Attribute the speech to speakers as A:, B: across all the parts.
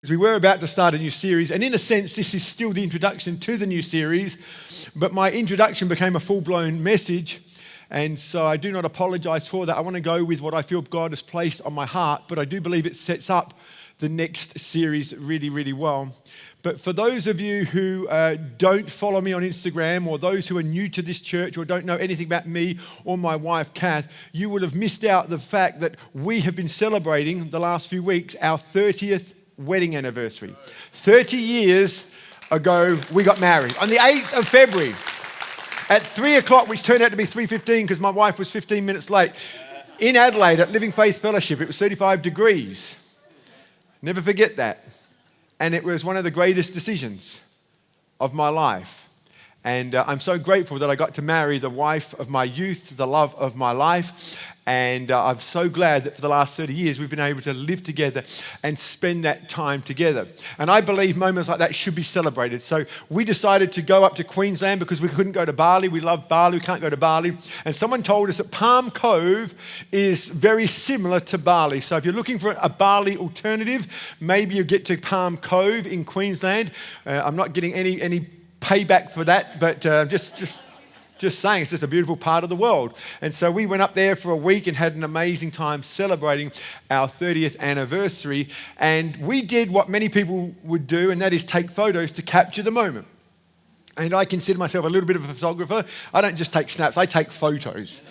A: We were about to start a new series, and in a sense, this is still the introduction to the new series, but my introduction became a full-blown message, and so I do not apologize for that. I want to go with what I feel God has placed on my heart, but I do believe it sets up the next series really, really well. But for those of you who don't follow me on Instagram, or those who are new to this church or don't know anything about me or my wife, Kath, you would have missed out the fact that we have been celebrating the last few weeks our 30th wedding anniversary. 30 years ago, we got married on the 8th of February at 3 o'clock, which turned out to be 3:15 because my wife was 15 minutes late, in Adelaide at Living Faith Fellowship. It was 35 degrees. Never forget that. And it was one of the greatest decisions of my life. And I'm so grateful that I got to marry the wife of my youth, the love of my life. And I'm so glad that for the last 30 years, we've been able to live together and spend that time together. And I believe moments like that should be celebrated. So we decided to go up to Queensland because we couldn't go to Bali. We love Bali. We can't go to Bali. And someone told us that Palm Cove is very similar to Bali. So if you're looking for a Bali alternative, maybe you get to Palm Cove in Queensland. I'm not getting any payback for that, but just saying, it's just a beautiful part of the world. And so we went up there for a week and had an amazing time celebrating our 30th anniversary. And we did what many people would do, and that is take photos to capture the moment. And I consider myself a little bit of a photographer. I don't just take snaps, I take photos.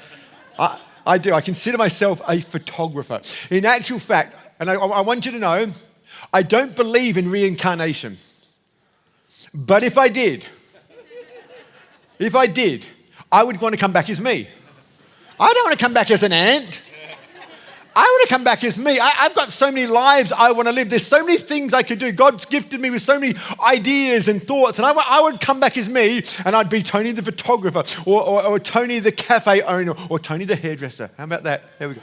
A: I do. I consider myself a photographer. In actual fact, and I want you to know, I don't believe in reincarnation. But if I did, I would want to come back as me. I don't want to come back as an ant. I want to come back as me. I've got so many lives I want to live. There's so many things I could do. God's gifted me with so many ideas and thoughts. And I would come back as me, and I'd be Tony the photographer, or Tony the cafe owner, or Tony the hairdresser. How about that? There we go.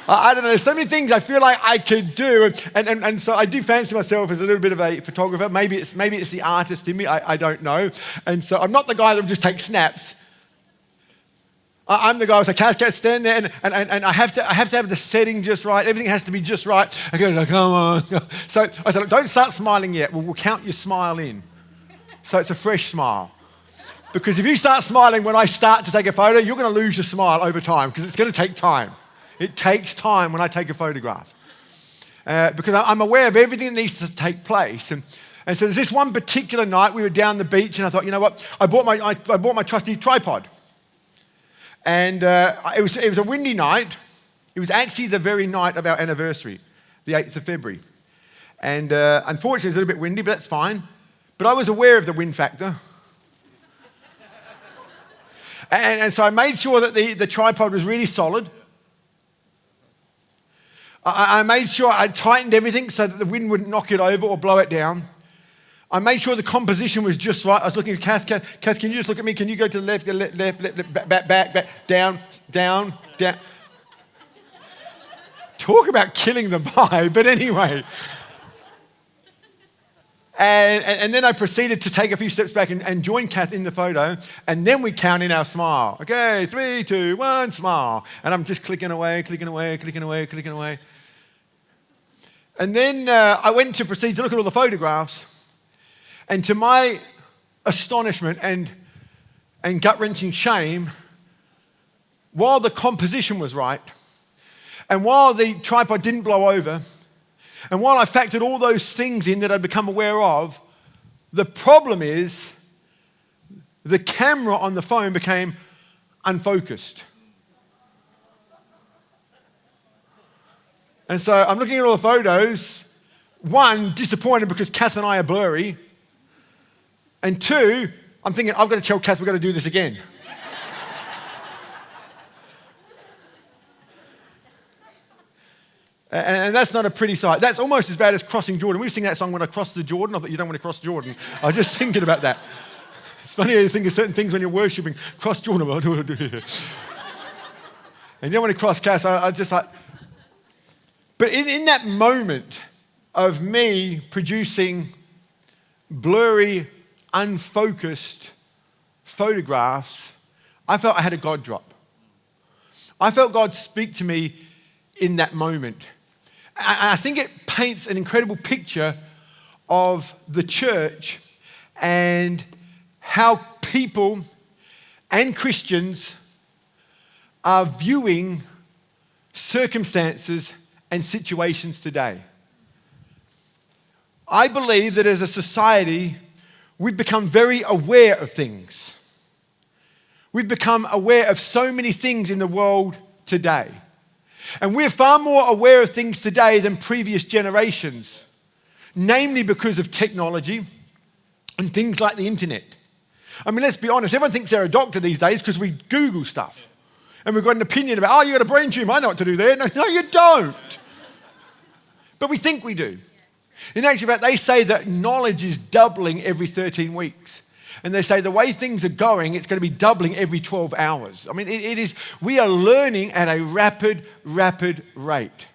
A: I don't know, there's so many things I feel like I could do, and so I do fancy myself as a little bit of a photographer. Maybe it's the artist in me, I don't know. And so I'm not the guy that would just take snaps. I'm the guy who says, Kath, stand there, and I have to have the setting just right. Everything has to be just right. I go, like, come on. So I said, don't start smiling yet. We'll count your smile in. So it's a fresh smile. Because if you start smiling when I start to take a photo, you're going to lose your smile over time, because it's going to take time. It takes time when I take a photograph because I'm aware of everything that needs to take place. And so there's this one particular night we were down the beach, and I thought, you know what? I bought my trusty tripod, and it was a windy night. It was actually the very night of our anniversary, the 8th of February. And unfortunately, it was a little bit windy, but that's fine. But I was aware of the wind factor. And so I made sure that the tripod was really solid. I made sure I tightened everything so that the wind wouldn't knock it over or blow it down. I made sure the composition was just right. I was looking at Kath. Kath, can you just look at me? Can you go to the left, back, down. Talk about killing the vibe, but anyway. And then I proceeded to take a few steps back and join Kath in the photo, and then we count in our smile. Okay, 3, 2, 1, smile. And I'm just clicking away. And then I went to proceed to look at all the photographs, and to my astonishment and gut-wrenching shame, while the composition was right, and while the tripod didn't blow over, and while I factored all those things in that I'd become aware of, the problem is the camera on the phone became unfocused. And so I'm looking at all the photos. One, disappointed because Kath and I are blurry. And two, I'm thinking, I've got to tell Kath we've got to do this again. And that's not a pretty sight. That's almost as bad as crossing Jordan. We sing that song, When I Cross the Jordan. I thought, you don't want to cross Jordan. I was just thinking about that. It's funny how you think of certain things when you're worshiping. Cross Jordan. What do I do here? And you don't want to cross Cass. I just like... But in that moment of me producing blurry, unfocused photographs, I felt I had a God drop. I felt God speak to me in that moment. I think it paints an incredible picture of the church and how people and Christians are viewing circumstances and situations today. I believe that as a society, we've become very aware of things. We've become aware of so many things in the world today. And we're far more aware of things today than previous generations, namely because of technology and things like the internet. I mean, let's be honest, everyone thinks they're a doctor these days because we Google stuff. And we've got an opinion about, oh, you got a brain tumor, I know what to do there. No, you don't. But we think we do. In actual fact, they say that knowledge is doubling every 13 weeks. And they say the way things are going, it's going to be doubling every 12 hours. I mean, it is, we are learning at a rapid rate.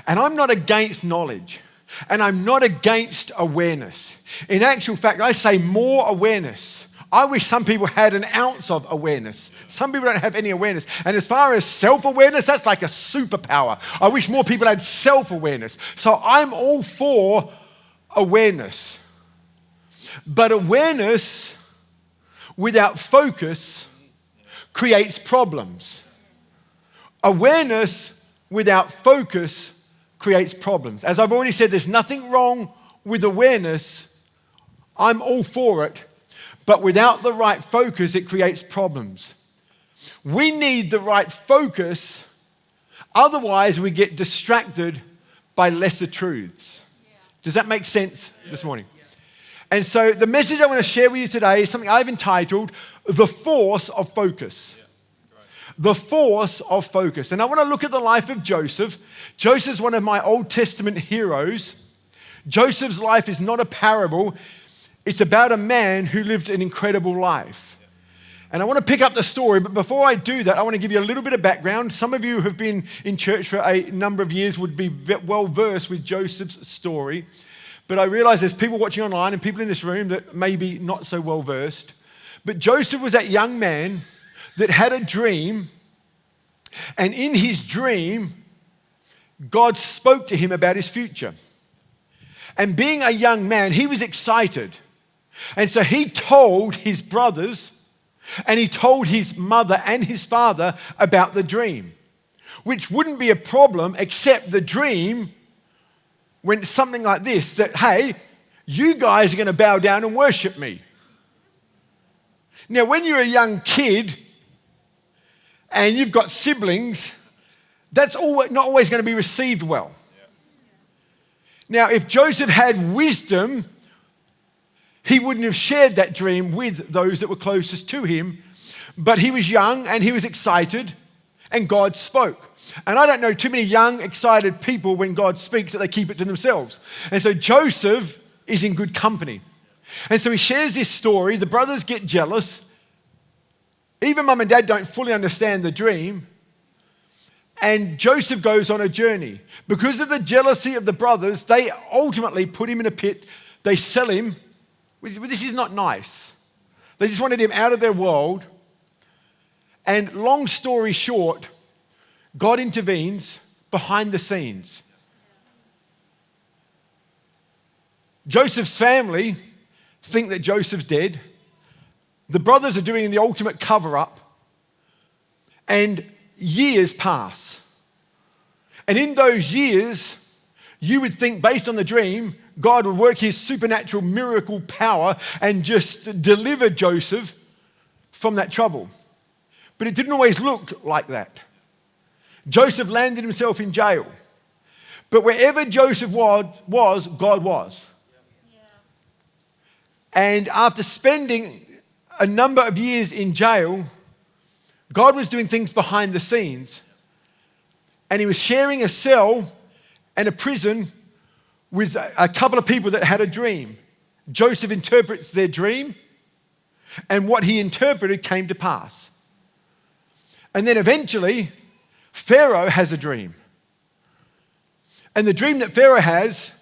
A: And I'm not against knowledge. And I'm not against awareness. In actual fact, I say more awareness. I wish some people had an ounce of awareness. Some people don't have any awareness. And as far as self-awareness, that's like a superpower. I wish more people had self-awareness. So I'm all for awareness. But awareness without focus creates problems. Awareness without focus creates problems. As I've already said, there's nothing wrong with awareness. I'm all for it. But without the right focus, it creates problems. We need the right focus, otherwise we get distracted by lesser truths. Does that make sense this morning? And so the message I want to share with you today is something I've entitled, The Force of Focus. The Force of Focus. And I want to look at the life of Joseph. Joseph's one of my Old Testament heroes. Joseph's life is not a parable. It's about a man who lived an incredible life. And I want to pick up the story, but before I do that, I want to give you a little bit of background. Some of you who have been in church for a number of years would be well versed with Joseph's story. But I realize there's people watching online and people in this room that may be not so well versed. But Joseph was that young man that had a dream, and in his dream, God spoke to him about his future. And being a young man, he was excited. And so he told his brothers and he told his mother and his father about the dream, which wouldn't be a problem except the dream went something like this, that, hey, you guys are going to bow down and worship me. Now, when you're a young kid and you've got siblings, that's not always going to be received well. Now, if Joseph had wisdom, he wouldn't have shared that dream with those that were closest to him. But he was young and he was excited, and God spoke. And I don't know too many young, excited people when God speaks that they keep it to themselves. And so Joseph is in good company. And so he shares this story. The brothers get jealous. Even mum and dad don't fully understand the dream. And Joseph goes on a journey. Because of the jealousy of the brothers, they ultimately put him in a pit. They sell him. This is not nice. They just wanted him out of their world. And long story short, God intervenes behind the scenes. Joseph's family think that Joseph's dead. The brothers are doing the ultimate cover-up. And years pass. And in those years, you would think, based on the dream, God would work his supernatural miracle power and just deliver Joseph from that trouble. But it didn't always look like that. Joseph landed himself in jail. But wherever Joseph was, God was. And after spending a number of years in jail, God was doing things behind the scenes. And he was sharing a cell and a prison with a couple of people that had a dream. Joseph interprets their dream, and what he interpreted came to pass. And then eventually, Pharaoh has a dream. And the dream that Pharaoh has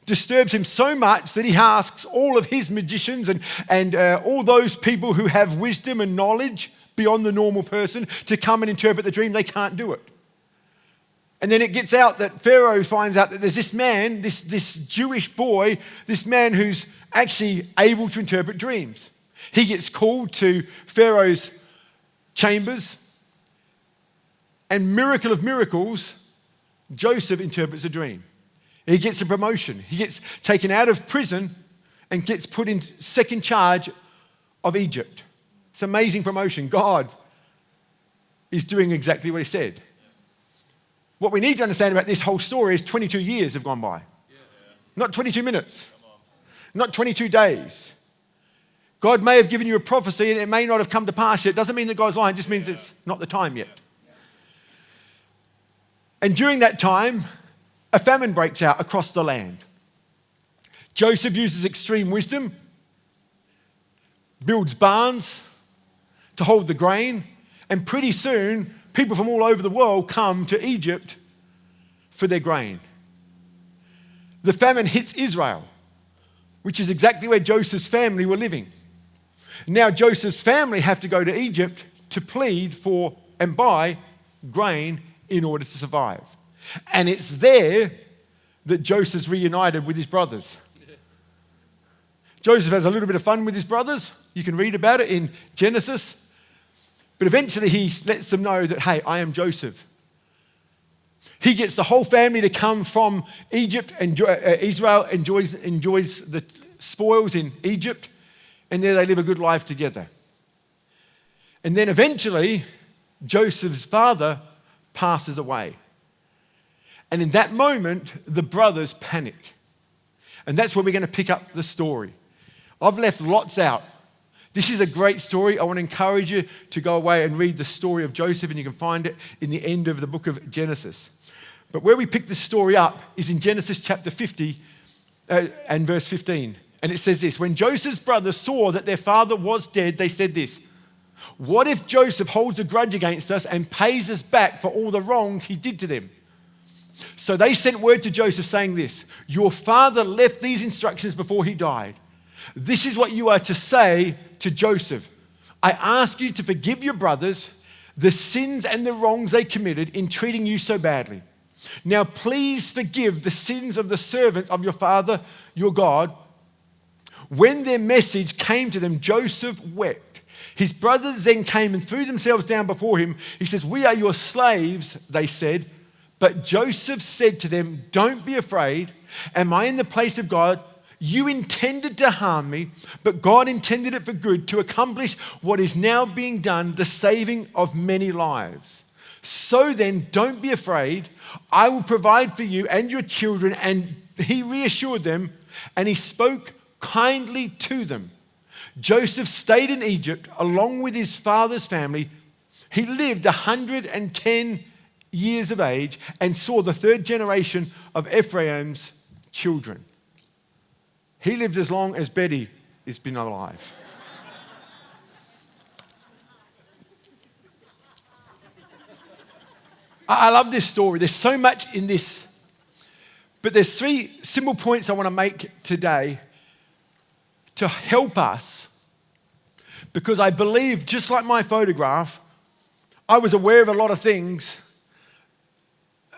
A: disturbs him so much that he asks all of his magicians and all those people who have wisdom and knowledge beyond the normal person to come and interpret the dream. They can't do it. And then it gets out that Pharaoh finds out that there's this man, this Jewish boy, this man who's actually able to interpret dreams. He gets called to Pharaoh's chambers, and miracle of miracles, Joseph interprets a dream. He gets a promotion. He gets taken out of prison and gets put in second charge of Egypt. It's an amazing promotion. God is doing exactly what he said. What we need to understand about this whole story is 22 years have gone by. Not 22 minutes. Not 22 days. God may have given you a prophecy and it may not have come to pass yet. It doesn't mean that God's lying. It just means it's not the time yet. And during that time, a famine breaks out across the land. Joseph uses extreme wisdom, builds barns to hold the grain, and pretty soon, people from all over the world come to Egypt for their grain. The famine hits Israel, which is exactly where Joseph's family were living. Now Joseph's family have to go to Egypt to plead for and buy grain in order to survive. And it's there that Joseph's reunited with his brothers. Joseph has a little bit of fun with his brothers. You can read about it in Genesis. But eventually he lets them know that, hey, I am Joseph. He gets the whole family to come from Egypt, and Israel enjoys the spoils in Egypt, and there they live a good life together. And then eventually, Joseph's father passes away. And in that moment, the brothers panic. And that's where we're going to pick up the story. I've left lots out. This is a great story. I want to encourage you to go away and read the story of Joseph, and you can find it in the end of the book of Genesis. But where we pick this story up is in Genesis chapter 50 and verse 15. And it says this: when Joseph's brothers saw that their father was dead, they said this: what if Joseph holds a grudge against us and pays us back for all the wrongs he did to them? So they sent word to Joseph saying this: your father left these instructions before he died. This is what you are to say to Joseph: I ask you to forgive your brothers the sins and the wrongs they committed in treating you so badly. Now please forgive the sins of the servant of your father, your God. When their message came to them, Joseph wept. His brothers then came and threw themselves down before him. He says, we are your slaves, they said. But Joseph said to them, don't be afraid. Am I in the place of God? You intended to harm me, but God intended it for good, to accomplish what is now being done, the saving of many lives. So then, don't be afraid. I will provide for you and your children. And he reassured them, and he spoke kindly to them. Joseph stayed in Egypt along with his father's family. He lived 110 years of age and saw the third generation of Ephraim's children. He lived as long as Betty has been alive. I love this story. There's so much in this. But there's 3 simple points I want to make today to help us, because I believe, just like my photograph, I was aware of a lot of things,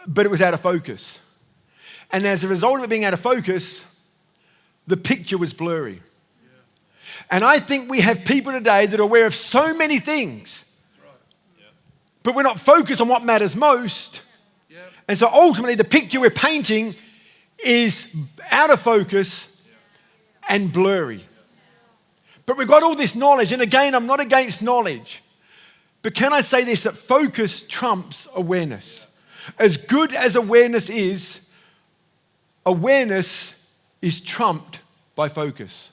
A: but it was out of focus. And as a result of it being out of focus, the picture was blurry. And I think we have people today that are aware of so many things, but we're not focused on what matters most. And so ultimately the picture we're painting is out of focus and blurry. But we've got all this knowledge, and again, I'm not against knowledge. But can I say this, that focus trumps awareness? As good as awareness is trumped by focus.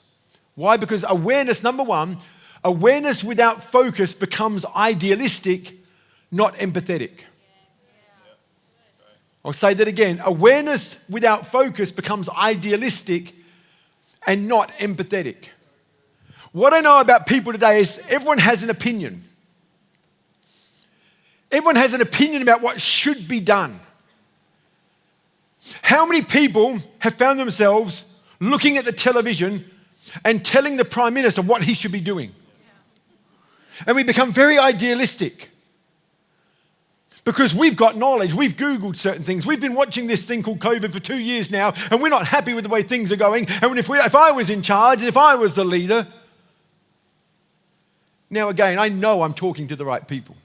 A: Why? Because awareness, number one, awareness without focus becomes idealistic, not empathetic. I'll say that again. Awareness without focus becomes idealistic and not empathetic. What I know about people today is everyone has an opinion. Everyone has an opinion about what should be done. How many people have found themselves looking at the television and telling the Prime Minister what he should be doing? And we become very idealistic. Because we've got knowledge, we've Googled certain things. We've been watching this thing called COVID for 2 years now, and we're not happy with the way things are going. And if I was in charge, and if I was the leader, now again, I know I'm talking to the right people.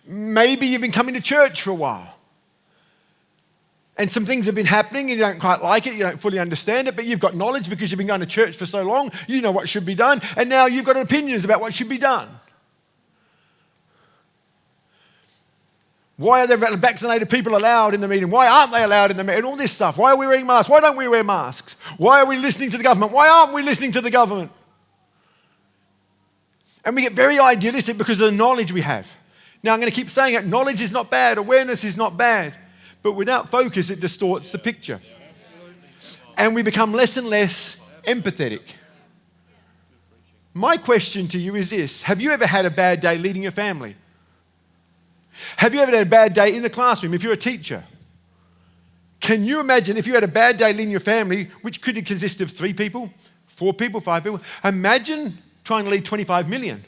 A: Maybe you've been coming to church for a while. And some things have been happening, and you don't quite like it, you don't fully understand it, but you've got knowledge because you've been going to church for so long, you know what should be done, and now you've got opinions about what should be done. Why are the vaccinated people allowed in the meeting? Why aren't they allowed in the meeting? All this stuff. Why are we wearing masks? Why don't we wear masks? Why are we listening to the government? Why aren't we listening to the government? And we get very idealistic because of the knowledge we have. Now, I'm going to keep saying it. Knowledge is not bad. Awareness is not bad. But without focus, it distorts the picture. And we become less and less empathetic. My question to you is this. Have you ever had a bad day leading your family? Have you ever had a bad day in the classroom if you're a teacher? Can you imagine if you had a bad day leading your family, which could consist of 3 people, 4 people, 5 people? Imagine trying to lead 25 million.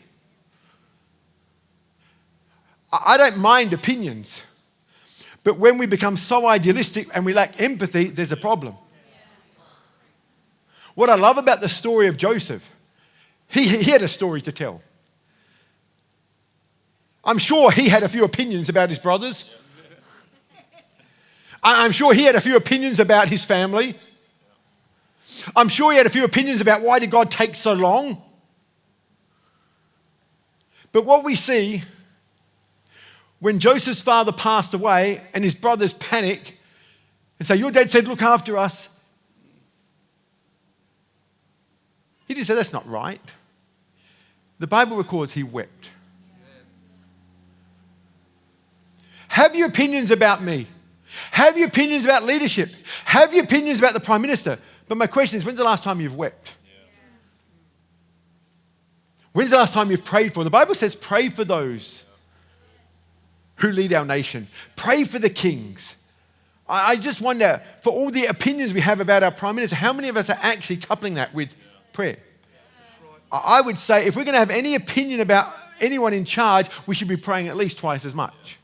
A: I don't mind opinions, but when we become so idealistic and we lack empathy, there's a problem. What I love about the story of Joseph, he had a story to tell. I'm sure he had a few opinions about his brothers. I'm sure he had a few opinions about his family. I'm sure he had a few opinions about why did God take so long. But what we see when Joseph's father passed away and his brothers panic and say, your dad said, look after us. He didn't say, that's not right. The Bible records he wept. Have your opinions about me. Have your opinions about leadership. Have your opinions about the Prime Minister. But my question is, when's the last time you've wept? When's the last time you've prayed for? The Bible says pray for those who lead our nation. Pray for the kings. I just wonder, for all the opinions we have about our Prime Minister, how many of us are actually coupling that with prayer? I would say if we're going to have any opinion about anyone in charge, we should be praying at least twice as much.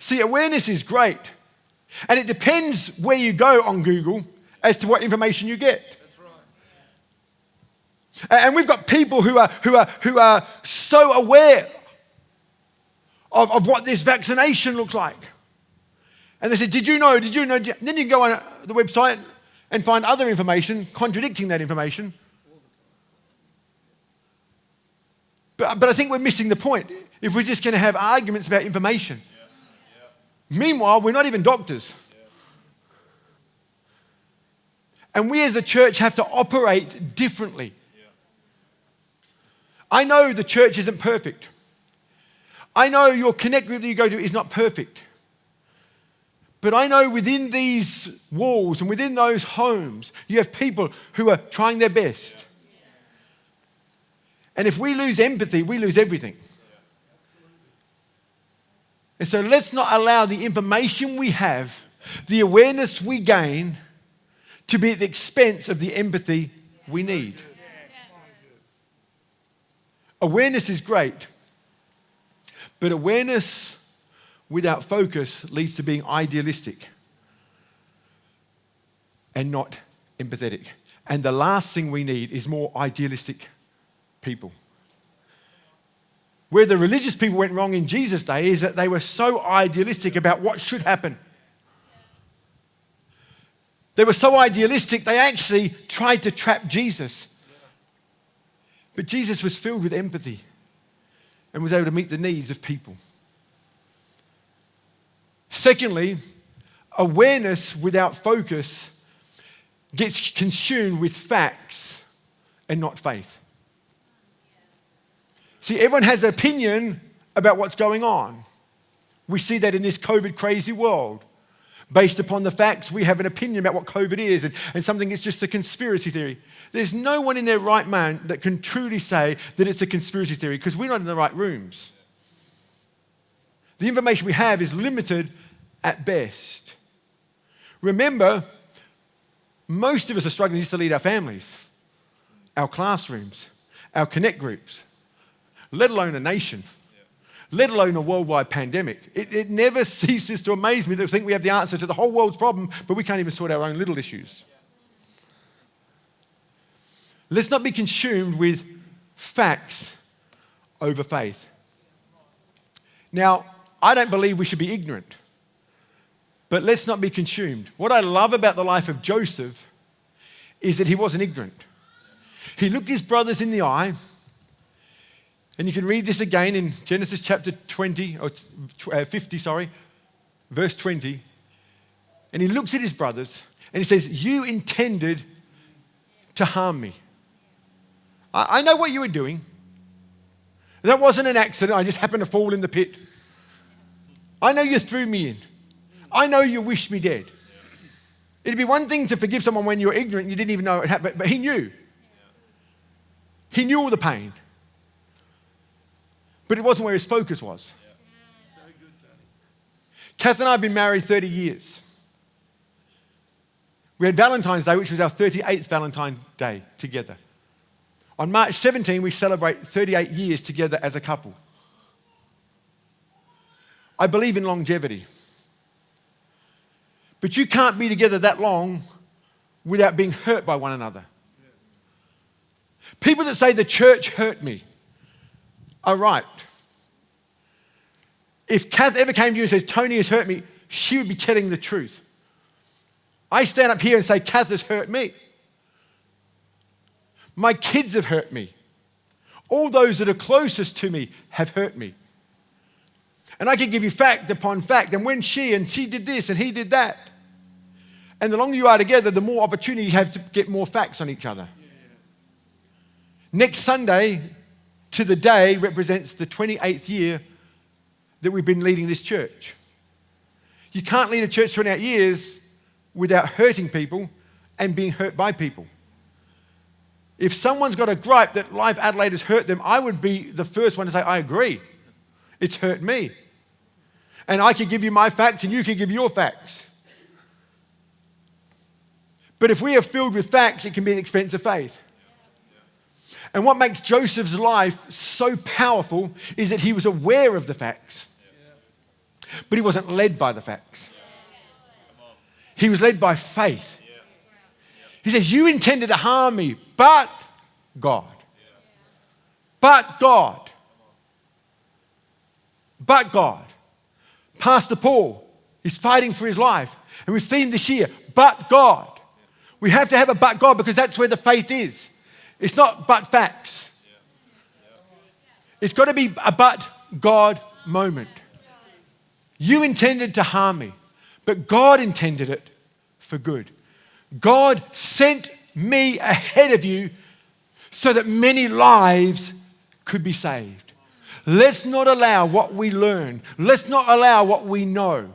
A: See, awareness is great. And it depends where you go on Google as to what information you get. That's right. And we've got people who are so aware of what this vaccination looks like. And they said, did you know? And then you can go on the website and find other information contradicting that information. But I think we're missing the point if we're just going to have arguments about information. Meanwhile, we're not even doctors. And we as a church have to operate differently. I know the church isn't perfect. I know your connect group that you go to is not perfect. But I know within these walls and within those homes, you have people who are trying their best. And if we lose empathy, we lose everything. And so let's not allow the information we have, the awareness we gain, to be at the expense of the empathy we need. Awareness is great, but awareness without focus leads to being idealistic and not empathetic. And the last thing we need is more idealistic people. Where the religious people went wrong in Jesus' day is that they were so idealistic about what should happen. They were so idealistic, they actually tried to trap Jesus. But Jesus was filled with empathy and was able to meet the needs of people. Secondly, awareness without focus gets consumed with facts and not faith. See, everyone has an opinion about what's going on. We see that in this COVID crazy world. Based upon the facts, we have an opinion about what COVID is and something that's just a conspiracy theory. There's no one in their right mind that can truly say that it's a conspiracy theory because we're not in the right rooms. The information we have is limited at best. Remember, most of us are struggling just to lead our families, our classrooms, our connect groups. let alone a nation, let alone a worldwide pandemic. It never ceases to amaze me that we think we have the answer to the whole world's problem, but we can't even sort our own little issues. Let's not be consumed with facts over faith. Now, I don't believe we should be ignorant, but let's not be consumed. What I love about the life of Joseph is that he wasn't ignorant. He looked his brothers in the eye, and you can read this again in Genesis chapter 50, verse 20. And he looks at his brothers and he says, you intended to harm me. I know what you were doing. That wasn't an accident. I just happened to fall in the pit. I know you threw me in. I know you wished me dead. It'd be one thing to forgive someone when you're ignorant and you didn't even know it happened, but he knew. He knew all the pain. But it wasn't where his focus was. Kath and I have been married 30 years. We had Valentine's Day, which was our 38th Valentine's Day together. On March 17, we celebrate 38 years together as a couple. I believe in longevity. But you can't be together that long without being hurt by one another. People that say the church hurt me are right. If Kath ever came to you and says, Tony has hurt me, she would be telling the truth. I stand up here and say, Kath has hurt me. My kids have hurt me. All those that are closest to me have hurt me. And I can give you fact upon fact. And when she did this and he did that. And the longer you are together, the more opportunity you have to get more facts on each other. Next Sunday to the day represents the 28th year that we've been leading this church. You can't lead a church 28 years without hurting people and being hurt by people. If someone's got a gripe that Life Adelaide has hurt them, I would be the first one to say, I agree. It's hurt me. And I can give you my facts and you can give your facts. But if we are filled with facts, it can be at the expense of faith. And what makes Joseph's life so powerful is that he was aware of the facts. But he wasn't led by the facts. He was led by faith. He says, you intended to harm me, but God. But God. But God. Pastor Paul is fighting for his life. And we've themed this year, but God. We have to have a but God because that's where the faith is. It's not but facts. It's got to be a but God moment. You intended to harm me, but God intended it for good. God sent me ahead of you so that many lives could be saved. Let's not allow what we learn. Let's not allow what we know.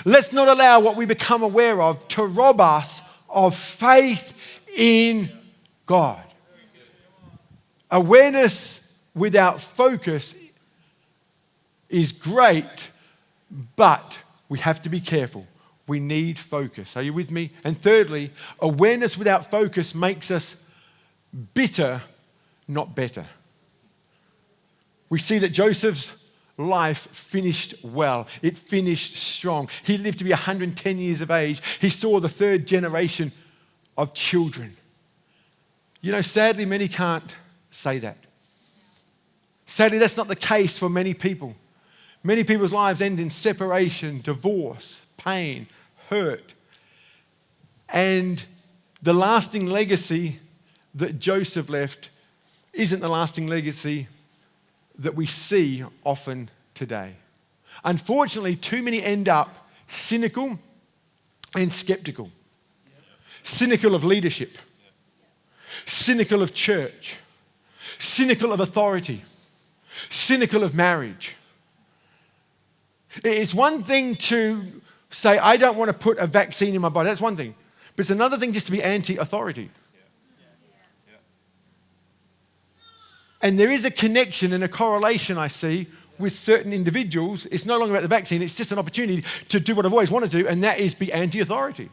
A: Let's not allow what we become aware of to rob us of faith in God. Awareness without focus is great, but we have to be careful. We need focus. Are you with me? And thirdly, awareness without focus makes us bitter, not better. We see that Joseph's life finished well. It finished strong. He lived to be 110 years of age. He saw the third generation of children. You know, sadly, many can't say that. Sadly, that's not the case for many people. Many people's lives end in separation, divorce, pain, hurt. And the lasting legacy that Joseph left isn't the lasting legacy that we see often today. Unfortunately, too many end up cynical and skeptical. Cynical of leadership. Cynical of church. Cynical of authority. Cynical of marriage. It's one thing to say, I don't want to put a vaccine in my body. That's one thing. But it's another thing just to be anti-authority. And there is a connection and a correlation I see with certain individuals. It's no longer about the vaccine. It's just an opportunity to do what I've always wanted to do, and that is be anti-authority.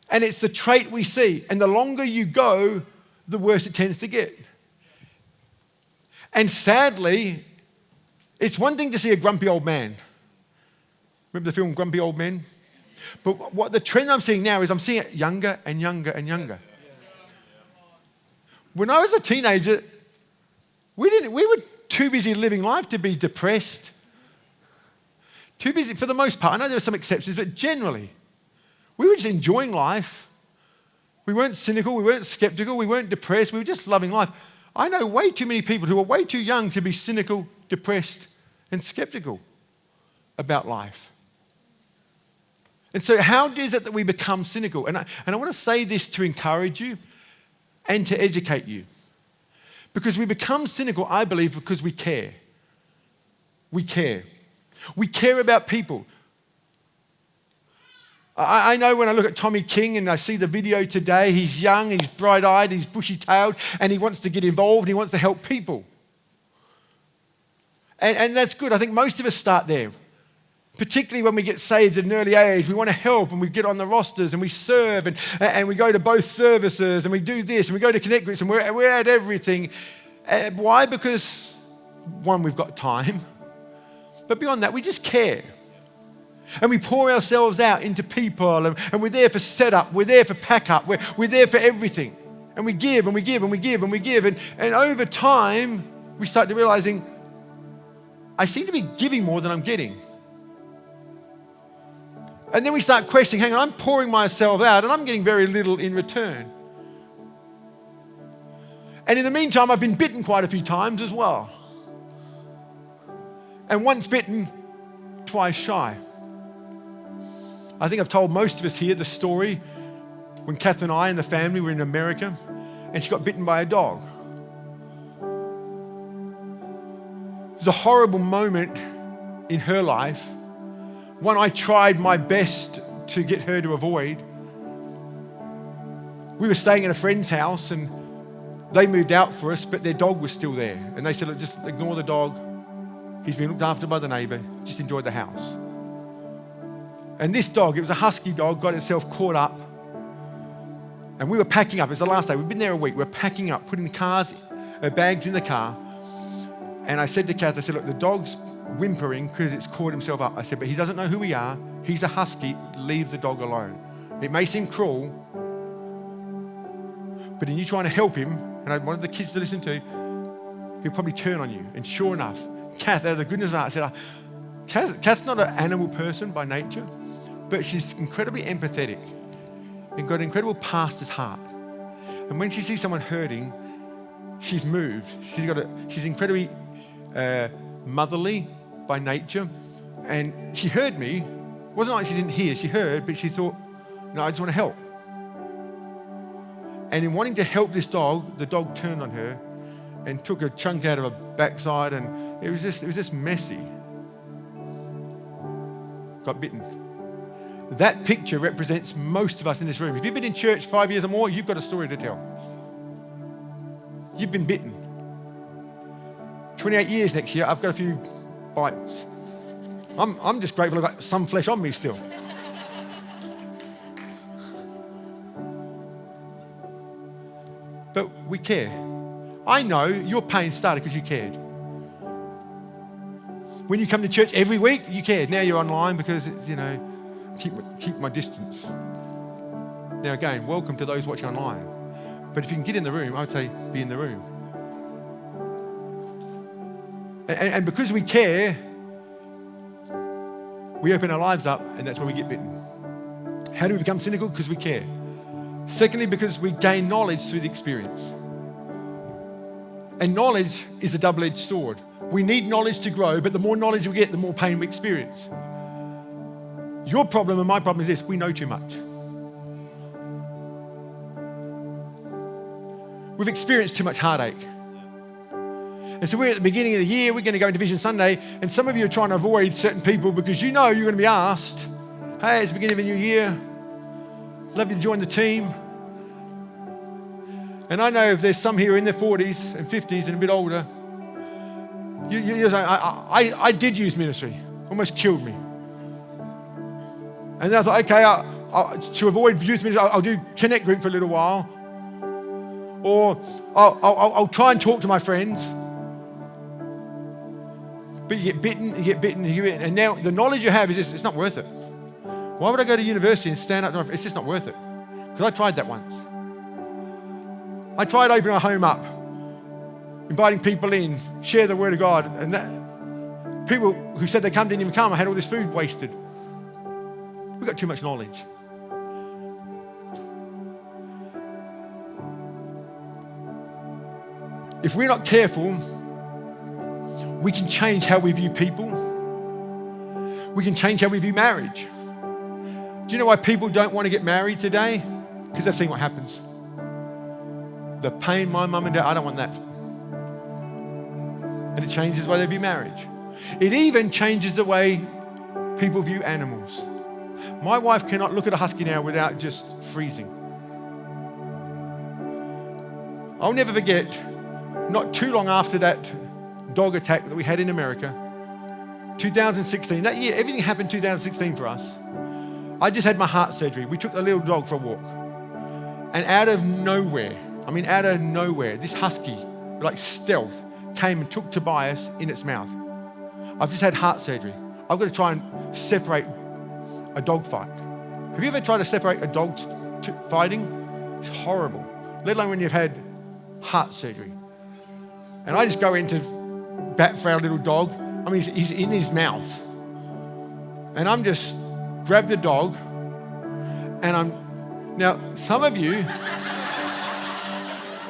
A: And it's the trait we see. And the longer you go, the worse it tends to get. And sadly, it's one thing to see a grumpy old man. Remember the film Grumpy Old Men? But what the trend I'm seeing now is I'm seeing it younger and younger and younger. When I was a teenager, we were too busy living life to be depressed. Too busy, for the most part. I know there were some exceptions, but generally, we were just enjoying life. We weren't cynical, we weren't skeptical, we weren't depressed, we were just loving life. I know way too many people who are way too young to be cynical, depressed, and skeptical about life. And so how is it that we become cynical? And I want to say this to encourage you and to educate you. Because we become cynical, I believe, because we care. We care. We care about people. I know when I look at Tommy King and I see the video today, he's young, he's bright-eyed, he's bushy-tailed, and he wants to get involved, he wants to help people. And that's good. I think most of us start there. Particularly when we get saved at an early age, we want to help and we get on the rosters and we serve and we go to both services and we do this and we go to connect groups and we're at everything. Why? Because, one, we've got time. But beyond that, we just care. And we pour ourselves out into people and we're there for setup, we're there for pack up, we're there for everything. And we give and we give and we give and we give. And over time, we start to realizing, I seem to be giving more than I'm getting. And then we start questioning, hang on, I'm pouring myself out and I'm getting very little in return. And in the meantime, I've been bitten quite a few times as well. And once bitten, twice shy. I think I've told most of us here the story when Kath and I and the family were in America and she got bitten by a dog. It was a horrible moment in her life. One I tried my best to get her to avoid. We were staying at a friend's house and they moved out for us, but their dog was still there. And they said, look, just ignore the dog. He's been looked after by the neighbour. Just enjoy the house. And this dog, it was a husky dog, got itself caught up. And we were packing up. It was the last day. We'd been there a week. We were packing up, putting bags in the car. And I said to Kath, I said, look, the dog's whimpering because it's caught himself up. I said, but he doesn't know who we are. He's a husky. Leave the dog alone. It may seem cruel, but in you trying to help him, and I wanted the kids to listen to, he'll probably turn on you. And sure enough, Kath, out of the goodness of her heart, said, Kath's not an animal person by nature, but she's incredibly empathetic and got an incredible pastor's heart. And when she sees someone hurting, she's moved. She's incredibly motherly by nature. And she heard me. It wasn't like she didn't hear, she heard, but she thought, no, I just want to help. And in wanting to help this dog, the dog turned on her and took a chunk out of her backside, and it was just messy. Got bitten. That picture represents most of us in this room. If you've been in church 5 years or more, you've got a story to tell. You've been bitten. 28 years next year, I've got a few bites. I'm just grateful I've got some flesh on me still. But we care. I know your pain started because you cared. When you come to church every week, you cared. Now you're online because it's, keep my distance. Now again, welcome to those watching online. But if you can get in the room, I would say be in the room. And because we care, we open our lives up, and that's where we get bitten. How do we become cynical? Because we care. Secondly, because we gain knowledge through the experience. And knowledge is a double-edged sword. We need knowledge to grow, but the more knowledge we get, the more pain we experience. Your problem and my problem is this: we know too much. We've experienced too much heartache. And so we're at the beginning of the year, we're going to go into Vision Sunday, and some of you are trying to avoid certain people because you know you're going to be asked, hey, it's the beginning of a new year, love you to join the team. And I know if there's some here in their 40s and 50s and a bit older, you're saying, I did use ministry, almost killed me. And then I thought, okay, to avoid youth ministry, I'll do connect group for a little while. Or I'll try and talk to my friends. But you get bitten, and now the knowledge you have is just, it's not worth it. Why would I go to university and stand up to my friends? It's just not worth it. Because I tried that once. I tried opening my home up, inviting people in, share the word of God, and that people who said they come didn't even come. I had all this food wasted. We've got too much knowledge. If we're not careful, we can change how we view people. We can change how we view marriage. Do you know why people don't want to get married today? Because they've seen what happens. The pain my mum and dad, I don't want that. And it changes the way they view marriage. It even changes the way people view animals. My wife cannot look at a husky now without just freezing. I'll never forget, not too long after that dog attack that we had in America, 2016, that year, everything happened 2016 for us. I just had my heart surgery. We took the little dog for a walk. And out of nowhere, this husky, like stealth, came and took Tobias in its mouth. I've just had heart surgery. I've got to try and separate a dog fight. Have you ever tried to separate a dog fighting? It's horrible, let alone when you've had heart surgery. And I just go into bat for our little dog. I mean, he's in his mouth. And I'm just grab the dog, and now some of you,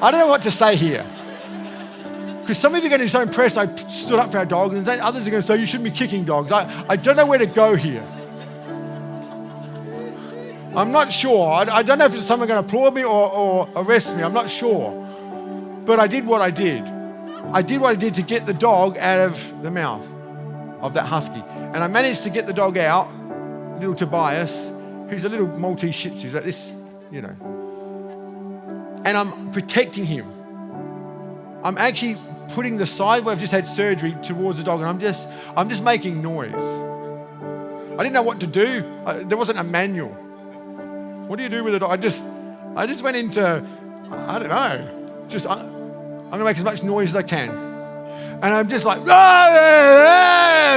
A: I don't know what to say here. Because some of you are going to be so impressed I stood up for our dog, and others are going to say you shouldn't be kicking dogs. I don't know where to go here. I'm not sure. I don't know if someone's going to applaud me or arrest me. I'm not sure. But I did what I did. I did what I did to get the dog out of the mouth of that husky. And I managed to get the dog out, little Tobias, who's a little Maltese Shih Tzu, like this, you know. And I'm protecting him. I'm actually putting the side where I've just had surgery towards the dog, and I'm just making noise. I didn't know what to do. There wasn't a manual. What do you do with a dog? I just went into, I don't know, I'm going to make as much noise as I can. And I'm just like,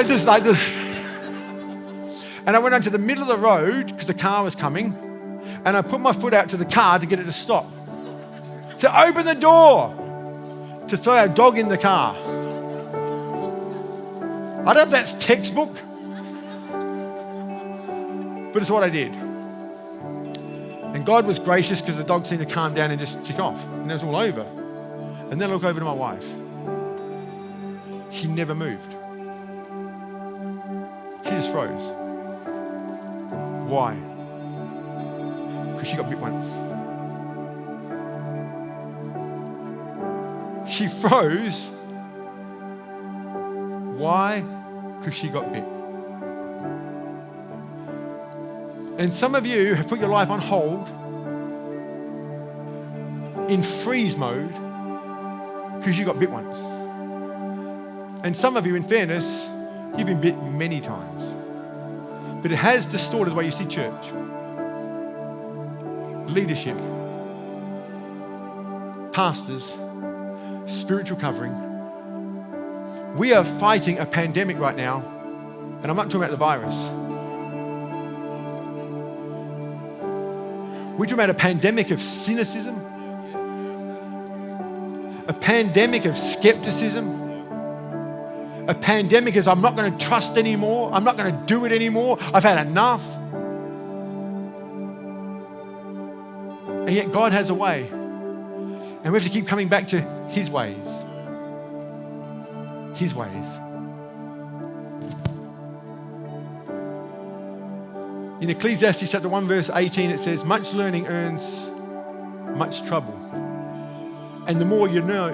A: just like this. And I went onto the middle of the road because the car was coming, and I put my foot out to the car to get it to stop. So open the door to throw our dog in the car. I don't know if that's textbook, but it's what I did. And God was gracious because the dog seemed to calm down and just tick off, and it was all over. And then I look over to my wife. She never moved. She just froze. Why? Because she got bit once. She froze. Why? Because she got bit. And some of you have put your life on hold in freeze mode because you got bit once. And some of you, in fairness, you've been bit many times. But it has distorted the way you see church, leadership, pastors, spiritual covering. We are fighting a pandemic right now, and I'm not talking about the virus. We're talking about a pandemic of cynicism, a pandemic of skepticism, a pandemic of I'm not going to trust anymore, I'm not going to do it anymore, I've had enough. And yet God has a way, and we have to keep coming back to His ways. His ways. In Ecclesiastes chapter 1 verse 18 it says, much learning earns much trouble. And the more you know,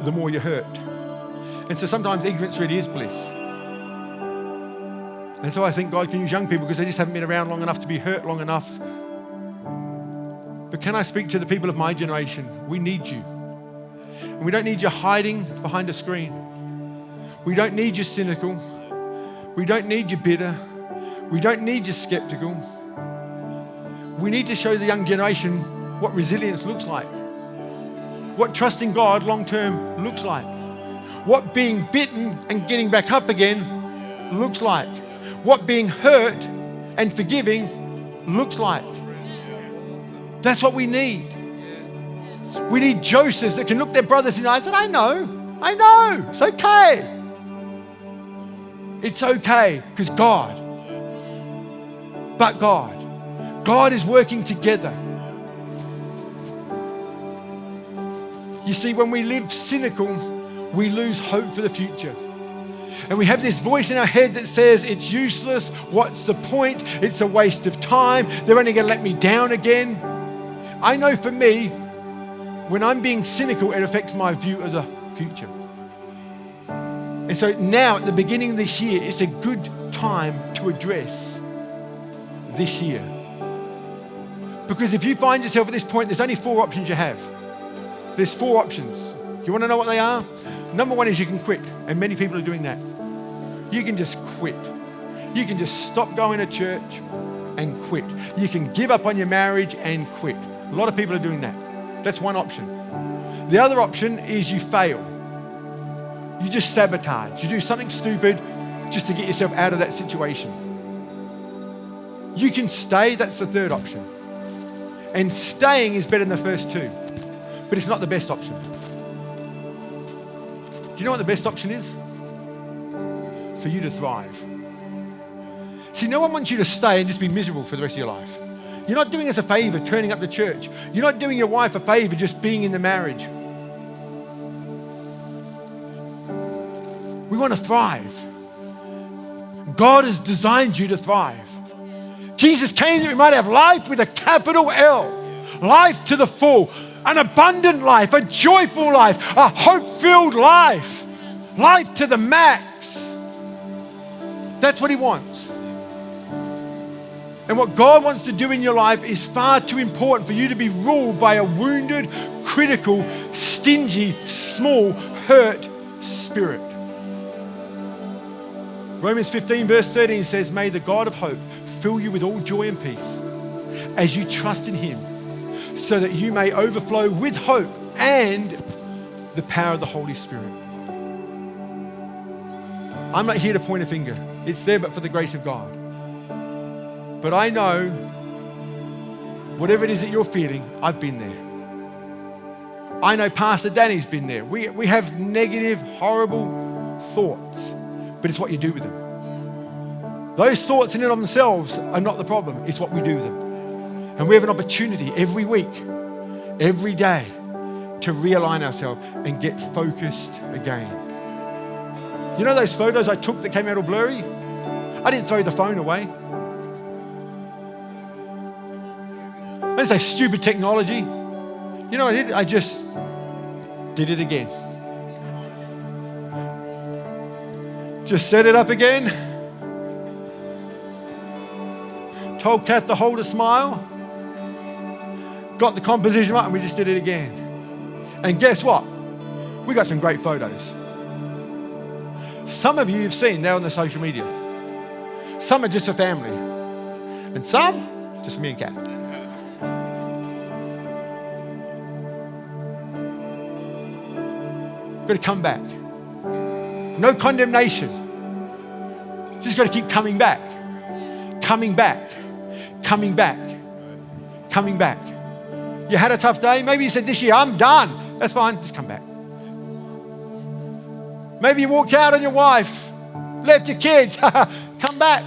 A: the more you hurt. And so sometimes ignorance really is bliss. And so I think God can use young people because they just haven't been around long enough to be hurt long enough. But can I speak to the people of my generation? We need you. And we don't need you hiding behind a screen. We don't need you cynical. We don't need you bitter. We don't need you skeptical. We need to show the young generation what resilience looks like, what trusting God long-term looks like, what being bitten and getting back up again looks like, what being hurt and forgiving looks like. That's what we need. We need Josephs that can look their brothers in the eyes and I know, it's okay. It's okay because God is working together. You see, when we live cynical, we lose hope for the future. And we have this voice in our head that says, it's useless, what's the point? It's a waste of time, they're only going to let me down again. I know for me, when I'm being cynical, it affects my view of the future. And so now, at the beginning of this year, it's a good time to address this year. Because if you find yourself at this point, there's only 4 options you have. There's 4 options. You want to know what they are? Number 1 is you can quit, and many people are doing that. You can just quit. You can just stop going to church and quit. You can give up on your marriage and quit. A lot of people are doing that. That's one option. The other option is you fail. You just sabotage. You do something stupid just to get yourself out of that situation. You can stay, that's the third option. And staying is better than the first 2, but it's not the best option. Do you know what the best option is? For you to thrive. See, no one wants you to stay and just be miserable for the rest of your life. You're not doing us a favor turning up to church. You're not doing your wife a favor just being in the marriage. We want to thrive. God has designed you to thrive. Jesus came that we might have life with a capital L. Life to the full. An abundant life, a joyful life, a hope-filled life. Life to the max. That's what he wants. And what God wants to do in your life is far too important for you to be ruled by a wounded, critical, stingy, small, hurt spirit. Romans 15 verse 13 says, may the God of hope fill you with all joy and peace as you trust in him, so that you may overflow with hope and the power of the Holy Spirit. I'm not here to point a finger. It's there but for the grace of God. But I know whatever it is that you're feeling, I've been there. I know Pastor Danny's been there. We have negative, horrible thoughts, but it's what you do with them. Those thoughts in and of themselves are not the problem. It's what we do with them. And we have an opportunity every week, every day, to realign ourselves and get focused again. You know those photos I took that came out all blurry? I didn't throw the phone away. I didn't say stupid technology. You know what I did? I just did it again. Just set it up again. Told Kath to hold a smile. Got the composition right and we just did it again. And guess what? We got some great photos. Some of you have seen, they're on the social media. Some are just for family. And some, just for me and Kath. Got to come back. No condemnation. Just got to keep coming back. Coming back. Coming back. Coming back. You had a tough day. Maybe you said this year, I'm done. That's fine. Just come back. Maybe you walked out on your wife, left your kids. Come back.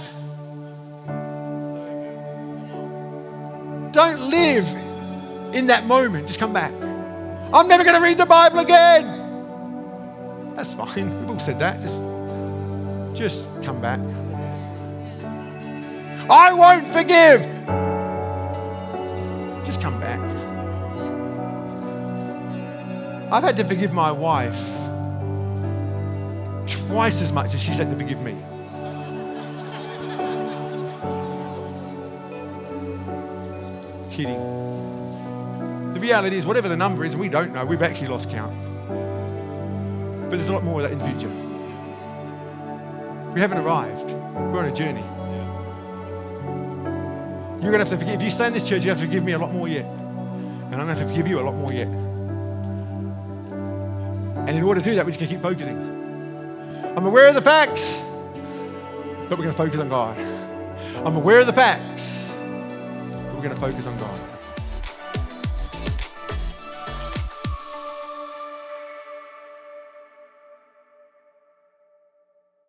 A: Don't live in that moment. Just come back. I'm never going to read the Bible again. That's fine. We've all said that. Just come back. I won't forgive. Just come back. I've had to forgive my wife twice as much as she's had to forgive me. Kidding. The reality is, whatever the number is, and we don't know, we've actually lost count. But there's a lot more of that in the future. We haven't arrived. We're on a journey. You're going to have to forgive. If you stay in this church, you have to forgive me a lot more yet. And I'm going to have to forgive you a lot more yet. And in order to do that, we're just going to keep focusing. I'm aware of the facts, but we're going to focus on God. I'm aware of the facts, but we're going to focus on God.